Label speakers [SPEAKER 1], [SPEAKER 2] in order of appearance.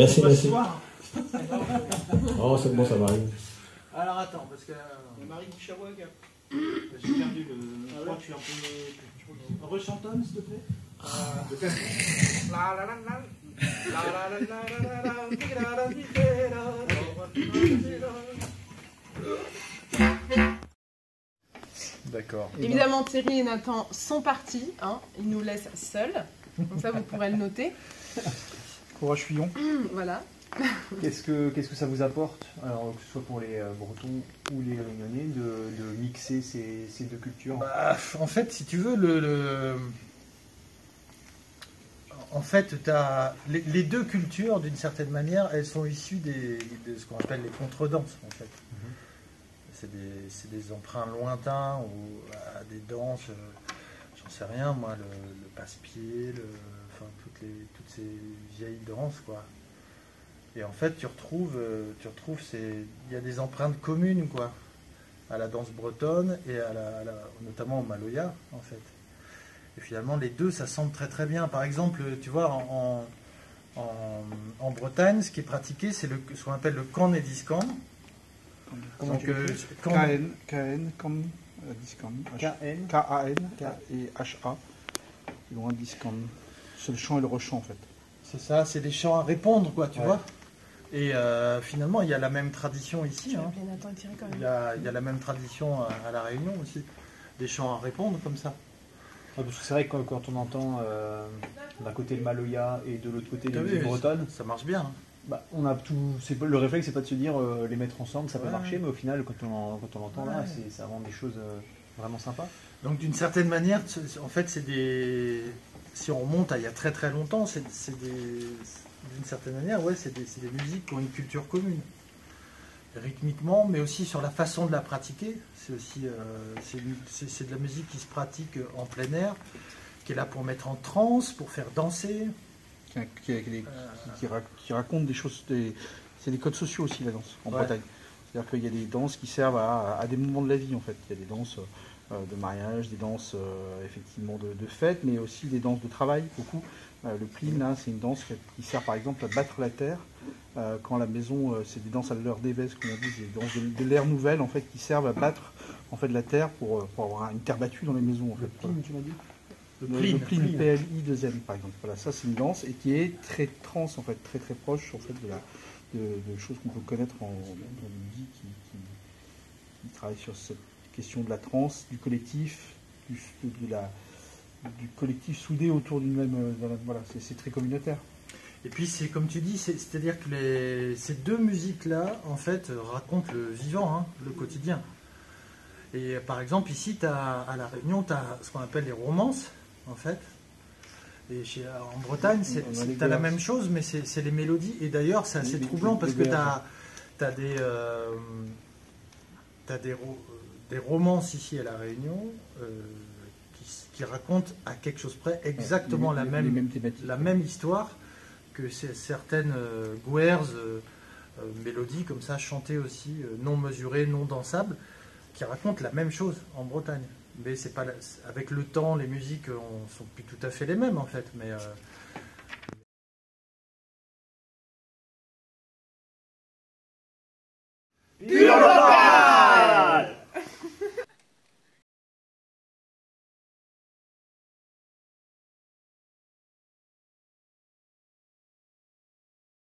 [SPEAKER 1] Merci, merci.
[SPEAKER 2] Soir.
[SPEAKER 1] Oh, c'est bon, ça m'arrive.
[SPEAKER 2] Alors attends, parce que
[SPEAKER 3] Marie Chawag.
[SPEAKER 2] j'ai perdu le. Je crois que je suis un peu. Rechantonne, s'il te plaît.
[SPEAKER 3] D'accord.
[SPEAKER 4] Évidemment, Thierry et Nathan sont partis. Hein, ils nous laissent seuls. Donc ça, vous pourrez le noter.
[SPEAKER 3] Courage Fillon.
[SPEAKER 4] Voilà.
[SPEAKER 5] Qu'est-ce que ça vous apporte, alors, que ce soit pour les Bretons ou les Réunionnais, de mixer ces deux cultures?
[SPEAKER 2] Bah, en fait, si tu veux, en fait, les deux cultures, d'une certaine manière, elles sont issues de ce qu'on appelle les contredanses, en fait. C'est des emprunts lointains ou à des danses, j'en sais rien, moi, le passe-pied, enfin, toutes ces vieilles danses, quoi. Et en fait, tu retrouves, il y a des empreintes communes, quoi, à la danse bretonne et notamment au maloya, en fait. Et finalement, les deux, ça semble très très bien. Par exemple, tu vois, en Bretagne, ce qui est pratiqué, c'est ce qu'on appelle le can et discan. Donc,
[SPEAKER 3] KN, comme discan.
[SPEAKER 5] KN.
[SPEAKER 3] K-A-N et H-A. Ils ont un discan. C'est le chant et le rechant, en fait.
[SPEAKER 2] C'est ça, c'est des chants à répondre, quoi, tu vois. Et finalement, il y a la même tradition ici. Hein. Il y a la même tradition à La Réunion aussi. Des chants à répondre comme ça.
[SPEAKER 5] Parce que c'est vrai que quand on entend d'un côté le maloya et de l'autre côté les musiques bretonnes,
[SPEAKER 2] ça marche bien. Hein.
[SPEAKER 5] Bah, on a tout. Le réflexe, c'est pas de se dire les mettre ensemble, ça peut marcher, mais au final, quand on l'entend là, c'est vraiment des choses vraiment sympas.
[SPEAKER 2] Donc d'une certaine manière, en fait, c'est des. Si on remonte à il y a très très longtemps, d'une certaine manière, ouais, c'est des musiques qui ont une culture commune. Rythmiquement, mais aussi sur la façon de la pratiquer. C'est aussi c'est de la musique qui se pratique en plein air, qui est là pour mettre en transe, pour faire danser.
[SPEAKER 3] Qui raconte des choses. C'est des codes sociaux aussi, la danse, en Bretagne. C'est-à-dire qu'il y a des danses qui servent à des moments de la vie, en fait. Il y a des danses de mariage, des danses effectivement de fête, mais aussi des danses de travail, beaucoup. Le pline, là, c'est une danse qui sert par exemple à battre la terre. Quand la maison, c'est des danses à l'heure d'évêque, comme on dit, des danses de l'ère nouvelle, en fait, qui servent à battre en fait, la terre pour avoir une terre battue dans les maisons. En fait.
[SPEAKER 5] Le pline, tu m'as dit?
[SPEAKER 3] Le pline, PLI2M, par exemple. Voilà, ça c'est une danse et qui est très trans, en fait, très très proche en fait, de choses qu'on peut connaître dans le musique qui travaille sur cette question de la trance, du collectif, du collectif soudé autour d'une même. Voilà, c'est très communautaire.
[SPEAKER 2] Et puis c'est comme tu dis, c'est-à-dire que ces deux musiques-là, en fait, racontent le vivant, hein, le quotidien. Et par exemple, ici, à La Réunion, tu as ce qu'on appelle les romances, en fait. Et en Bretagne, tu as la même chose, mais c'est les mélodies. Et d'ailleurs, c'est assez troublant parce que tu as des romances ici à La Réunion qui racontent à quelque chose près exactement la même histoire que certaines gouères, mélodies comme ça, chantées aussi, non mesurées, non dansables, qui racontent la même chose en Bretagne. Mais c'est pas avec le temps, les musiques sont plus tout à fait les mêmes en fait. Mais